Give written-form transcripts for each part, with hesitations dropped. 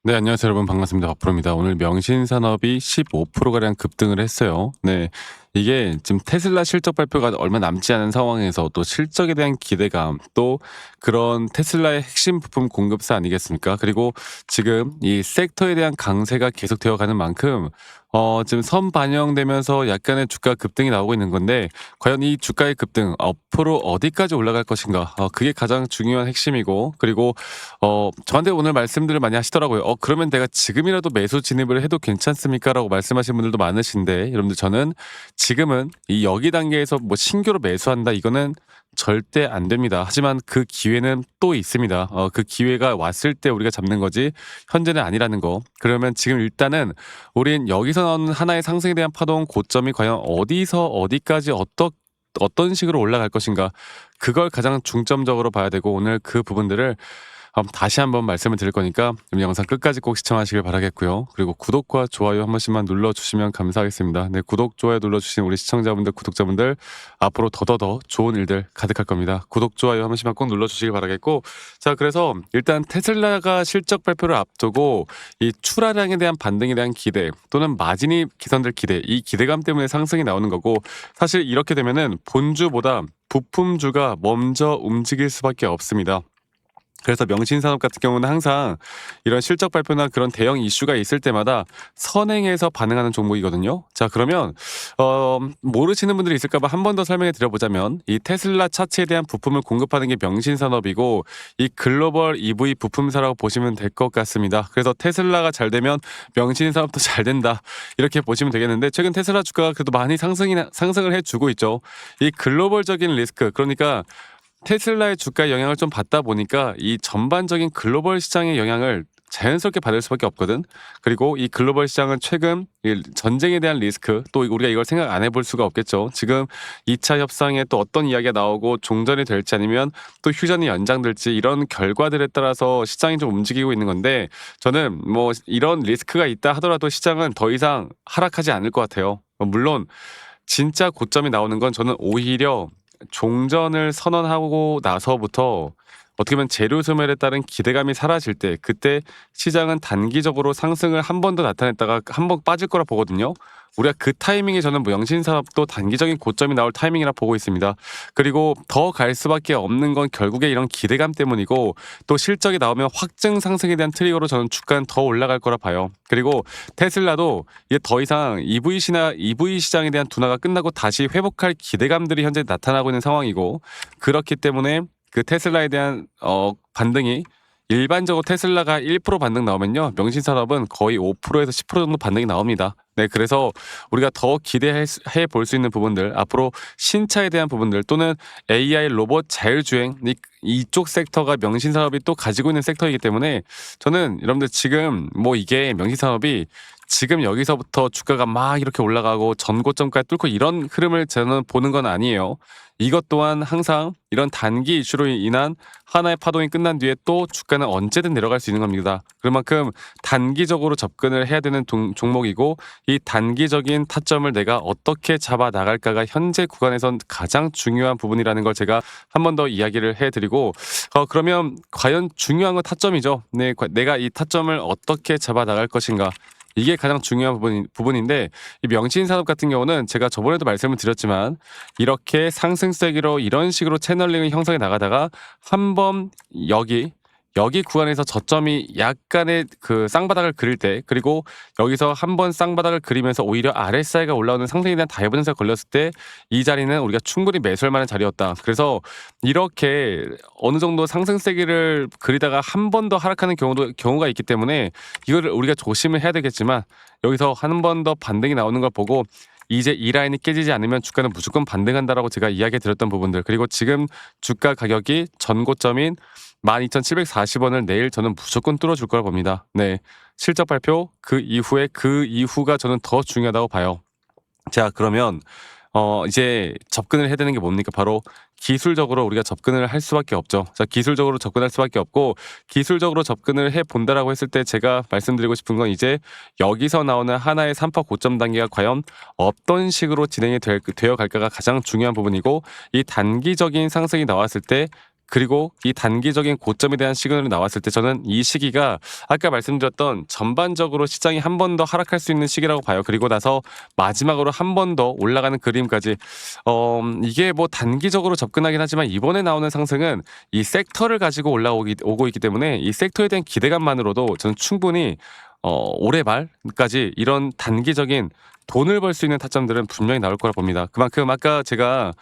네, 안녕하세요 여러분. 반갑습니다. 박프로입니다. 오늘 명신산업이 15%가량 급등을 했어요. 네. 이게 지금 테슬라 실적 발표가 얼마 남지 않은 상황에서 또 실적에 대한 기대감, 또 그런 테슬라의 핵심 부품 공급사 아니겠습니까? 그리고 지금 이 섹터에 대한 강세가 계속되어 가는 만큼 지금 선반영되면서 약간의 주가 급등이 나오고 있는 건데, 과연 이 주가의 급등 앞으로 어디까지 올라갈 것인가? 그게 가장 중요한 핵심이고, 그리고 저한테 오늘 말씀들을 많이 하시더라고요. 그러면 내가 지금이라도 매수 진입을 해도 괜찮습니까?"라고 말씀하시는 분들도 많으신데, 여러분들 저는 지금은 이 여기 단계에서 뭐 신규로 매수한다 이거는 절대 안 됩니다. 하지만 그 기회는 또 있습니다. 그 기회가 왔을 때 우리가 잡는 거지 현재는 아니라는 거. 그러면 지금 일단은 우린 여기서 나오는 하나의 상승에 대한 파동 고점이 과연 어디서 어디까지 어떤 식으로 올라갈 것인가, 그걸 가장 중점적으로 봐야 되고, 오늘 그 부분들을 다시 한번 말씀을 드릴 거니까 영상 끝까지 꼭 시청하시길 바라겠고요. 그리고 구독과 좋아요 한 번씩만 눌러주시면 감사하겠습니다. 네, 구독, 좋아요 눌러주신 우리 시청자분들, 구독자분들 앞으로 더더더 좋은 일들 가득할 겁니다. 구독, 좋아요 한 번씩만 꼭 눌러주시길 바라겠고, 자, 그래서 일단 테슬라가 실적 발표를 앞두고 이 출하량에 대한 반등에 대한 기대, 또는 마진이 개선될 기대, 이 기대감 때문에 상승이 나오는 거고, 사실 이렇게 되면은 본주보다 부품주가 먼저 움직일 수밖에 없습니다. 그래서 명신산업 같은 경우는 항상 이런 실적 발표나 그런 대형 이슈가 있을 때마다 선행해서 반응하는 종목이거든요. 자, 그러면 모르시는 분들이 있을까 봐 한 번 더 설명해 드려보자면, 이 테슬라 차체에 대한 부품을 공급하는 게 명신산업이고, 이 글로벌 EV 부품사라고 보시면 될 것 같습니다. 그래서 테슬라가 잘 되면 명신산업도 잘 된다, 이렇게 보시면 되겠는데, 최근 테슬라 주가가 그래도 많이 상승을 해주고 있죠. 이 글로벌적인 리스크, 그러니까 테슬라의 주가에 영향을 좀 받다 보니까 이 전반적인 글로벌 시장의 영향을 자연스럽게 받을 수밖에 없거든. 그리고 이 글로벌 시장은 최근 이 전쟁에 대한 리스크, 또 우리가 이걸 생각 안 해볼 수가 없겠죠. 지금 2차 협상에 또 어떤 이야기가 나오고 종전이 될지 아니면 또 휴전이 연장될지, 이런 결과들에 따라서 시장이 좀 움직이고 있는 건데, 저는 뭐 이런 리스크가 있다 하더라도 시장은 더 이상 하락하지 않을 것 같아요. 물론 진짜 고점이 나오는 건 저는 오히려 종전을 선언하고 나서부터 어떻게 보면 재료 소멸에 따른 기대감이 사라질 때, 그때 시장은 단기적으로 상승을 한 번 더 나타냈다가 한 번 빠질 거라 보거든요. 우리가 그 타이밍에 저는 뭐 영신산업도 단기적인 고점이 나올 타이밍이라 보고 있습니다. 그리고 더 갈 수밖에 없는 건 결국에 이런 기대감 때문이고, 또 실적이 나오면 확증 상승에 대한 트리거로 저는 주가는 더 올라갈 거라 봐요. 그리고 테슬라도 이게 더 이상 EV 시장에 대한 둔화가 끝나고 다시 회복할 기대감들이 현재 나타나고 있는 상황이고, 그렇기 때문에 그 테슬라에 대한 반등이, 일반적으로 테슬라가 1% 반등 나오면요, 명신산업은 거의 5%에서 10% 정도 반등이 나옵니다. 네, 그래서 우리가 더 기대해 볼 수 있는 부분들, 앞으로 신차에 대한 부분들, 또는 AI 로봇 자율주행, 이쪽 섹터가 명신산업이 또 가지고 있는 섹터이기 때문에, 저는 여러분들 지금 뭐 이게 명신산업이 지금 여기서부터 주가가 막 이렇게 올라가고 전고점까지 뚫고 이런 흐름을 저는 보는 건 아니에요. 이것 또한 항상 이런 단기 이슈로 인한 하나의 파동이 끝난 뒤에 또 주가는 언제든 내려갈 수 있는 겁니다. 그만큼 단기적으로 접근을 해야 되는 종목이고, 이 단기적인 타점을 내가 어떻게 잡아 나갈까가 현재 구간에선 가장 중요한 부분이라는 걸 제가 한 번 더 이야기를 해드리고, 그러면 과연 중요한 건 타점이죠. 네, 내가 이 타점을 어떻게 잡아 나갈 것인가, 이게 가장 중요한 부분인데, 이 명신산업 같은 경우는 제가 저번에도 말씀을 드렸지만, 이렇게 상승세기로 이런 식으로 채널링을 형성해 나가다가 한번 여기 구간에서 저점이 약간의 그 쌍바닥을 그릴 때, 그리고 여기서 한번 쌍바닥을 그리면서 오히려 RSI가 올라오는 상승에 대한 다이버전스가 걸렸을 때, 이 자리는 우리가 충분히 매수할 만한 자리였다. 그래서 이렇게 어느 정도 상승세기를 그리다가 한 번 더 하락하는 경우가 있기 때문에 이거를 우리가 조심을 해야 되겠지만, 여기서 한 번 더 반등이 나오는 걸 보고 이제 이 라인이 깨지지 않으면 주가는 무조건 반등한다라고 제가 이야기 드렸던 부분들, 그리고 지금 주가 가격이 전고점인 12,740원을 내일 저는 무조건 뚫어줄 걸 봅니다. 네, 실적 발표 그 이후가 저는 더 중요하다고 봐요. 자, 그러면 이제 접근을 해야 되는 게 뭡니까? 바로 기술적으로 우리가 접근을 할 수밖에 없죠. 자, 기술적으로 접근할 수밖에 없고, 기술적으로 접근을 해 본다라고 했을 때 제가 말씀드리고 싶은 건, 이제 여기서 나오는 하나의 3파 고점 단계가 과연 어떤 식으로 진행이 되어 갈까가 가장 중요한 부분이고, 이 단기적인 상승이 나왔을 때 그리고 이 단기적인 고점에 대한 시그널이 나왔을 때 저는 이 시기가 아까 말씀드렸던 전반적으로 시장이 한 번 더 하락할 수 있는 시기라고 봐요. 그리고 나서 마지막으로 한 번 더 올라가는 그림까지 이게 뭐 단기적으로 접근하긴 하지만 이번에 나오는 상승은 이 섹터를 가지고 오고 있기 때문에 이 섹터에 대한 기대감만으로도 저는 충분히 올해 말까지 이런 단기적인 돈을 벌 수 있는 타점들은 분명히 나올 거라 봅니다. 그만큼 아까 제가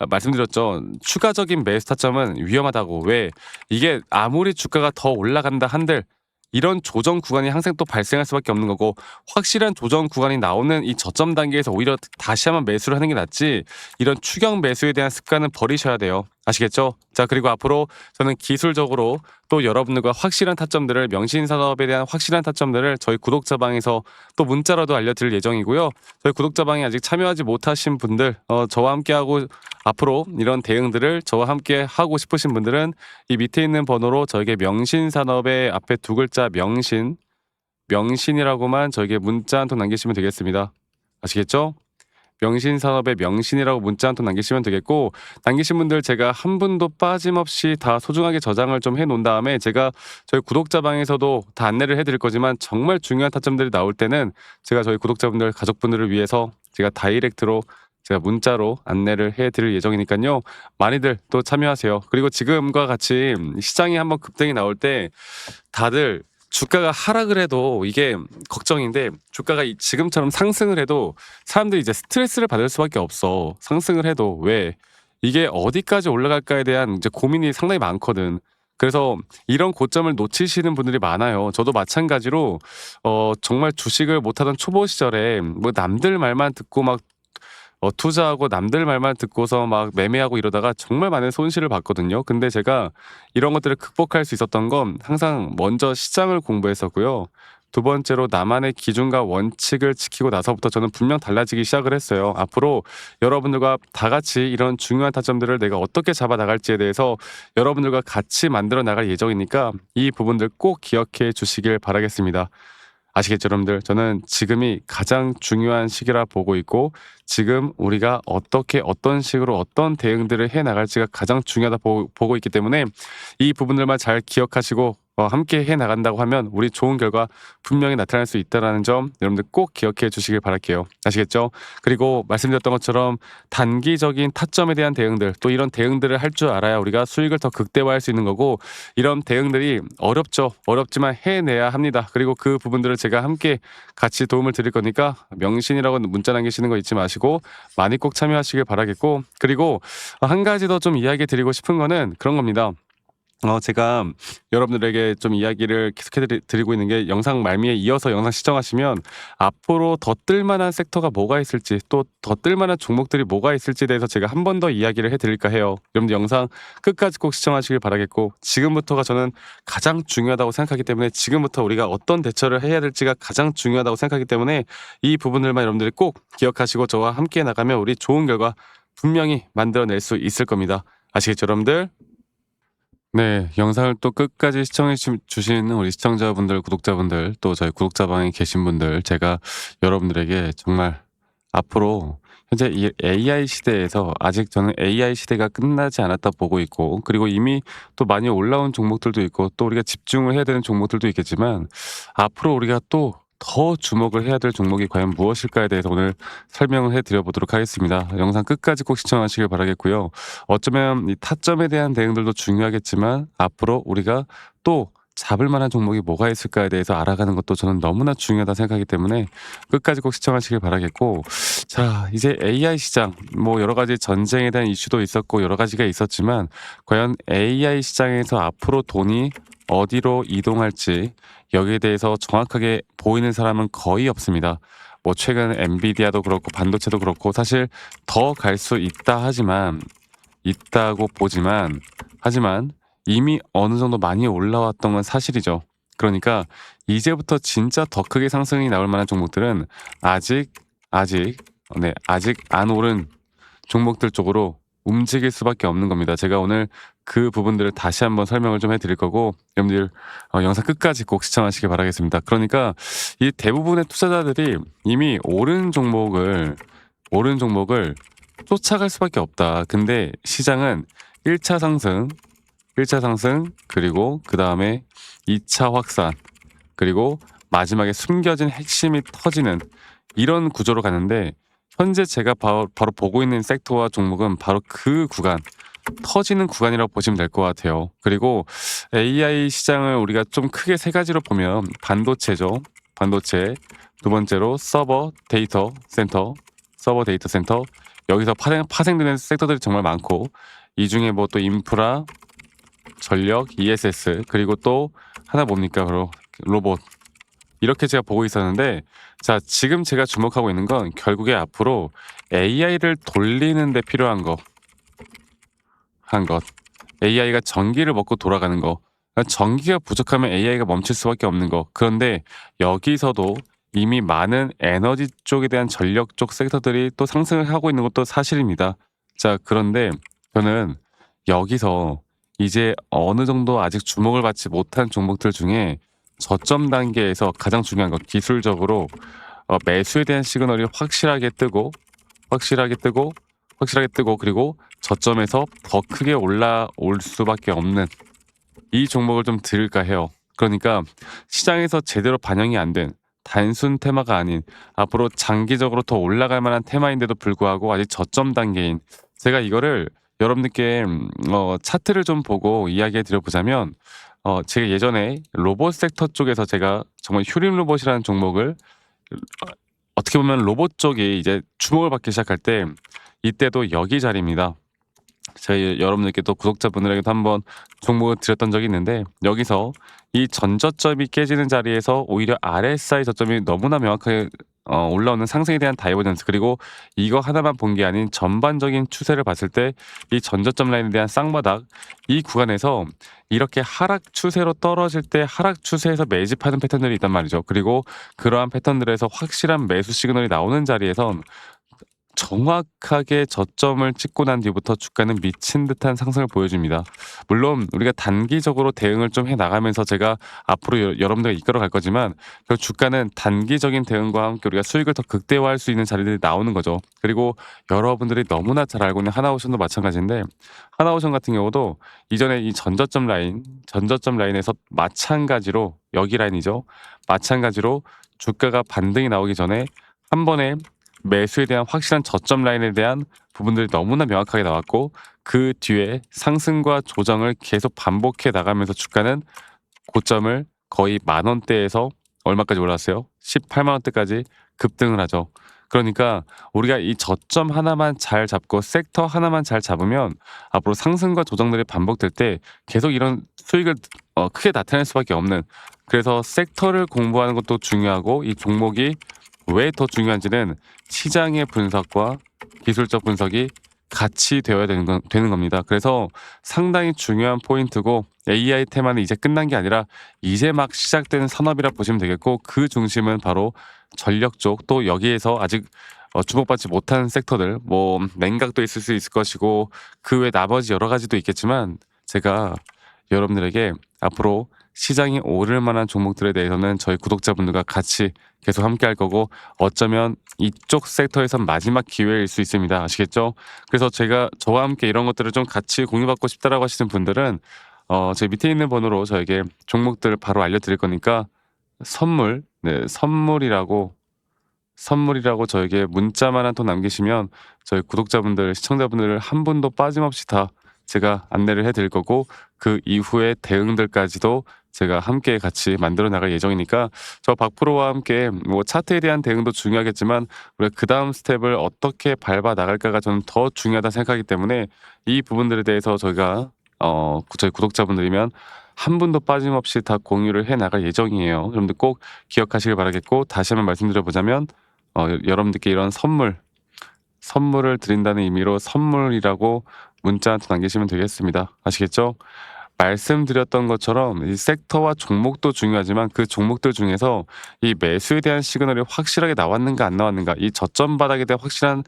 말씀드렸죠. 추가적인 매수 타점은 위험하다고. 왜? 이게 아무리 주가가 더 올라간다 한들 이런 조정 구간이 항상 또 발생할 수밖에 없는 거고, 확실한 조정 구간이 나오는 이 저점 단계에서 오히려 다시 한번 매수를 하는 게 낫지, 이런 추격 매수에 대한 습관은 버리셔야 돼요. 아시겠죠? 자, 그리고 앞으로 저는 기술적으로 또 여러분들과 확실한 타점들을, 명신산업에 대한 확실한 타점들을 저희 구독자방에서 또 문자로도 알려드릴 예정이고요. 저희 구독자방에 아직 참여하지 못하신 분들, 저와 함께하고 앞으로 이런 대응들을 저와 함께 하고 싶으신 분들은 이 밑에 있는 번호로 저에게 명신산업의 앞에 두 글자 명신이라고만 저에게 문자 한 통 남기시면 되겠습니다. 아시겠죠? 명신산업의 명신이라고 문자 한 통 남기시면 되겠고, 남기신 분들 제가 한 분도 빠짐없이 다 소중하게 저장을 좀 해놓은 다음에 제가 저희 구독자방에서도 다 안내를 해드릴 거지만, 정말 중요한 타점들이 나올 때는 제가 저희 구독자분들, 가족분들을 위해서 제가 다이렉트로 제가 문자로 안내를 해드릴 예정이니까요. 많이들 또 참여하세요. 그리고 지금과 같이 시장이 한번 급등이 나올 때 다들 주가가 하락을 해도 이게 걱정인데, 주가가 지금처럼 상승을 해도 사람들이 이제 스트레스를 받을 수밖에 없어. 상승을 해도. 왜? 이게 어디까지 올라갈까에 대한 이제 고민이 상당히 많거든. 그래서 이런 고점을 놓치시는 분들이 많아요. 저도 마찬가지로 정말 주식을 못하던 초보 시절에 뭐 남들 말만 듣고 막 투자하고 남들 말만 듣고서 막 매매하고 이러다가 정말 많은 손실을 봤거든요. 근데 제가 이런 것들을 극복할 수 있었던 건 항상 먼저 시장을 공부했었고요. 두 번째로 나만의 기준과 원칙을 지키고 나서부터 저는 분명 달라지기 시작을 했어요. 앞으로 여러분들과 다 같이 이런 중요한 타점들을 내가 어떻게 잡아 나갈지에 대해서 여러분들과 같이 만들어 나갈 예정이니까 이 부분들 꼭 기억해 주시길 바라겠습니다. 아시겠죠, 여러분들? 저는 지금이 가장 중요한 시기라 보고 있고, 지금 우리가 어떻게 어떤 식으로 어떤 대응들을 해 나갈지가 가장 중요하다 보고 있기 때문에 이 부분들만 잘 기억하시고 함께 해 나간다고 하면 우리 좋은 결과 분명히 나타날 수 있다는 점 여러분들 꼭 기억해 주시길 바랄게요. 아시겠죠? 그리고 말씀드렸던 것처럼 단기적인 타점에 대한 대응들, 또 이런 대응들을 할 줄 알아야 우리가 수익을 더 극대화할 수 있는 거고, 이런 대응들이 어렵죠. 어렵지만 해내야 합니다. 그리고 그 부분들을 제가 함께 같이 도움을 드릴 거니까 명신이라고 문자 남기시는 거 잊지 마시고 많이 꼭 참여하시길 바라겠고, 그리고 한 가지 더 좀 이야기 드리고 싶은 거는 그런 겁니다. 제가 여러분들에게 좀 이야기를 계속해 드리고 있는 게, 영상 말미에 이어서 영상 시청하시면 앞으로 더 뜰만한 섹터가 뭐가 있을지, 또 더 뜰만한 종목들이 뭐가 있을지에 대해서 제가 한 번 더 이야기를 해드릴까 해요. 여러분들 영상 끝까지 꼭 시청하시길 바라겠고, 지금부터가 저는 가장 중요하다고 생각하기 때문에, 지금부터 우리가 어떤 대처를 해야 될지가 가장 중요하다고 생각하기 때문에 이 부분들만 여러분들이 꼭 기억하시고 저와 함께 나가면 우리 좋은 결과 분명히 만들어낼 수 있을 겁니다. 아시겠죠, 여러분들? 네. 영상을 또 끝까지 시청해 주신 우리 시청자분들, 구독자분들, 또 저희 구독자방에 계신 분들, 제가 여러분들에게 정말 앞으로 현재 이 AI 시대에서 아직 저는 AI 시대가 끝나지 않았다 보고 있고, 그리고 이미 또 많이 올라온 종목들도 있고, 또 우리가 집중을 해야 되는 종목들도 있겠지만, 앞으로 우리가 또 더 주목을 해야 될 종목이 과연 무엇일까에 대해서 오늘 설명을 해드려 보도록 하겠습니다. 영상 끝까지 꼭 시청하시길 바라겠고요. 어쩌면 이 타점에 대한 대응들도 중요하겠지만, 앞으로 우리가 또 잡을 만한 종목이 뭐가 있을까에 대해서 알아가는 것도 저는 너무나 중요하다 생각하기 때문에 끝까지 꼭 시청하시길 바라겠고, 자, 이제 AI 시장, 뭐 여러 가지 전쟁에 대한 이슈도 있었고 여러 가지가 있었지만, 과연 AI 시장에서 앞으로 돈이 어디로 이동할지 여기에 대해서 정확하게 보이는 사람은 거의 없습니다. 뭐 최근 엔비디아도 그렇고 반도체도 그렇고 사실 더 갈 수 있다 하지만, 있다고 보지만, 하지만 이미 어느 정도 많이 올라왔던 건 사실이죠. 그러니까 이제부터 진짜 더 크게 상승이 나올 만한 종목들은 아직 안 오른 종목들 쪽으로 움직일 수밖에 없는 겁니다. 제가 오늘 그 부분들을 다시 한번 설명을 좀 해드릴 거고, 여러분들 영상 끝까지 꼭 시청하시길 바라겠습니다. 그러니까 이 대부분의 투자자들이 이미 오른 종목을 쫓아갈 수밖에 없다. 근데 시장은 1차 상승, 1차 상승, 그리고 그다음에 2차 확산, 그리고 마지막에 숨겨진 핵심이 터지는 이런 구조로 가는데, 현재 제가 바로 보고 있는 섹터와 종목은 바로 그 구간, 터지는 구간이라고 보시면 될 것 같아요. 그리고 AI 시장을 우리가 좀 크게 세 가지로 보면 반도체죠. 반도체. 두 번째로 서버 데이터 센터. 여기서 파생되는 섹터들이 정말 많고, 이 중에 뭐 또 인프라, 전력, ESS, 그리고 또 하나 뭡니까? 바로 로봇. 이렇게 제가 보고 있었는데, 자, 지금 제가 주목하고 있는 건 결국에 앞으로 AI를 돌리는 데 필요한 것. AI가 전기를 먹고 돌아가는 거. 그러니까 전기가 부족하면 AI가 멈출 수밖에 없는 거. 그런데 여기서도 이미 많은 에너지 쪽에 대한 전력 쪽 섹터들이 또 상승을 하고 있는 것도 사실입니다. 자, 그런데 저는 여기서 이제 어느 정도 아직 주목을 받지 못한 종목들 중에 저점 단계에서 가장 중요한 거, 기술적으로 매수에 대한 시그널이 확실하게 뜨고 확실하게 뜨고, 그리고 저점에서 더 크게 올라올 수밖에 없는 이 종목을 좀 들을까 해요. 그러니까 시장에서 제대로 반영이 안 된 단순 테마가 아닌 앞으로 장기적으로 더 올라갈 만한 테마인데도 불구하고 아직 저점 단계인, 제가 이거를 여러분들께 차트를 좀 보고 이야기해 드려 보자면, 제가 예전에 로봇 섹터 쪽에서 제가 정말 휴림 로봇이라는 종목을, 어떻게 보면 로봇 쪽이 이제 주목을 받기 시작할 때, 이때도 여기 자리입니다. 저희 여러분들께 또 구독자분들에게도 한번 종목을 드렸던 적이 있는데, 여기서 이 전저점이 깨지는 자리에서 오히려 RSI 저점이 너무나 명확하게 올라오는 상승에 대한 다이버전스, 그리고 이거 하나만 본 게 아닌 전반적인 추세를 봤을 때 이 전저점 라인에 대한 쌍바닥, 이 구간에서 이렇게 하락 추세로 떨어질 때 하락 추세에서 매집하는 패턴들이 있단 말이죠. 그리고 그러한 패턴들에서 확실한 매수 시그널이 나오는 자리에선 정확하게 저점을 찍고 난 뒤부터 주가는 미친 듯한 상승을 보여줍니다. 물론 우리가 단기적으로 대응을 좀 해 나가면서 제가 앞으로 여러분들과 이끌어 갈 거지만, 그 주가는 단기적인 대응과 함께 우리가 수익을 더 극대화할 수 있는 자리들이 나오는 거죠. 그리고 여러분들이 너무나 잘 알고 있는 하나오션도 마찬가지인데, 하나오션 같은 경우도 이전에 이 전저점 라인에서 마찬가지로, 여기 라인이죠. 마찬가지로 주가가 반등이 나오기 전에 한 번에 매수에 대한 확실한 저점 라인에 대한 부분들이 너무나 명확하게 나왔고, 그 뒤에 상승과 조정을 계속 반복해 나가면서 주가는 고점을 거의 10,000원대에서 얼마까지 올랐어요? 18만 원대까지 급등을 하죠. 그러니까 우리가 이 저점 하나만 잘 잡고 섹터 하나만 잘 잡으면 앞으로 상승과 조정들이 반복될 때 계속 이런 수익을 크게 나타낼 수밖에 없는, 그래서 섹터를 공부하는 것도 중요하고, 이 종목이 왜 더 중요한지는 시장의 분석과 기술적 분석이 같이 되어야 되는 겁니다. 그래서 상당히 중요한 포인트고, AI 테마는 이제 끝난 게 아니라 이제 막 시작되는 산업이라 보시면 되겠고, 그 중심은 바로 전력 쪽, 또 여기에서 아직 주목받지 못한 섹터들, 뭐 냉각도 있을 수 있을 것이고 그 외 나머지 여러 가지도 있겠지만, 제가 여러분들에게 앞으로 시장이 오를 만한 종목들에 대해서는 저희 구독자분들과 같이 계속 함께 할 거고, 어쩌면 이쪽 섹터에서 마지막 기회일 수 있습니다. 아시겠죠? 그래서 제가 저와 함께 이런 것들을 좀 같이 공유받고 싶다라고 하시는 분들은 제 밑에 있는 번호로 저에게 종목들 바로 알려드릴 거니까 선물이라고 저에게 문자만 한 통 남기시면 저희 구독자분들, 시청자분들 한 분도 빠짐없이 다 제가 안내를 해드릴 거고, 그 이후의 대응들까지도 제가 함께 같이 만들어 나갈 예정이니까, 저 박프로와 함께 뭐 차트에 대한 대응도 중요하겠지만 우리가 그 다음 스텝을 어떻게 밟아 나갈까가 저는 더 중요하다 생각하기 때문에, 이 부분들에 대해서 저희가 저희 구독자분들이면 한 분도 빠짐없이 다 공유를 해 나갈 예정이에요. 여러분들 꼭 기억하시길 바라겠고, 다시 한번 말씀드려 보자면 여러분들께 이런 선물을 드린다는 의미로 선물이라고 문자 한 통 남기시면 되겠습니다. 아시겠죠? 말씀드렸던 것처럼 이 섹터와 종목도 중요하지만, 그 종목들 중에서 이 매수에 대한 시그널이 확실하게 나왔는가 안 나왔는가, 이 저점 바닥에 대한 확실한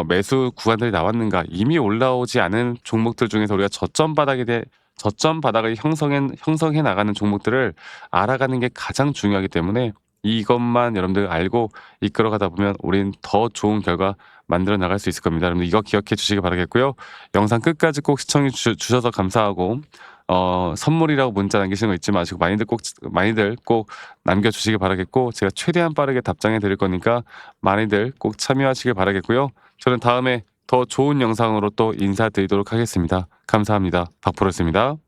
매수 구간들이 나왔는가, 이미 올라오지 않은 종목들 중에서 우리가 저점 바닥을 형성해 나가는 종목들을 알아가는 게 가장 중요하기 때문에, 이것만 여러분들 알고 이끌어가다 보면 우린 더 좋은 결과 만들어 나갈 수 있을 겁니다. 여러분들 이거 기억해 주시기 바라겠고요. 영상 끝까지 꼭 시청해 주셔서 감사하고 선물이라고 문자 남기시는 거 잊지 마시고 많이들 꼭 남겨주시기 바라겠고 제가 최대한 빠르게 답장해 드릴 거니까 많이들 꼭 참여하시길 바라겠고요. 저는 다음에 더 좋은 영상으로 또 인사드리도록 하겠습니다. 감사합니다. 박프로였습니다.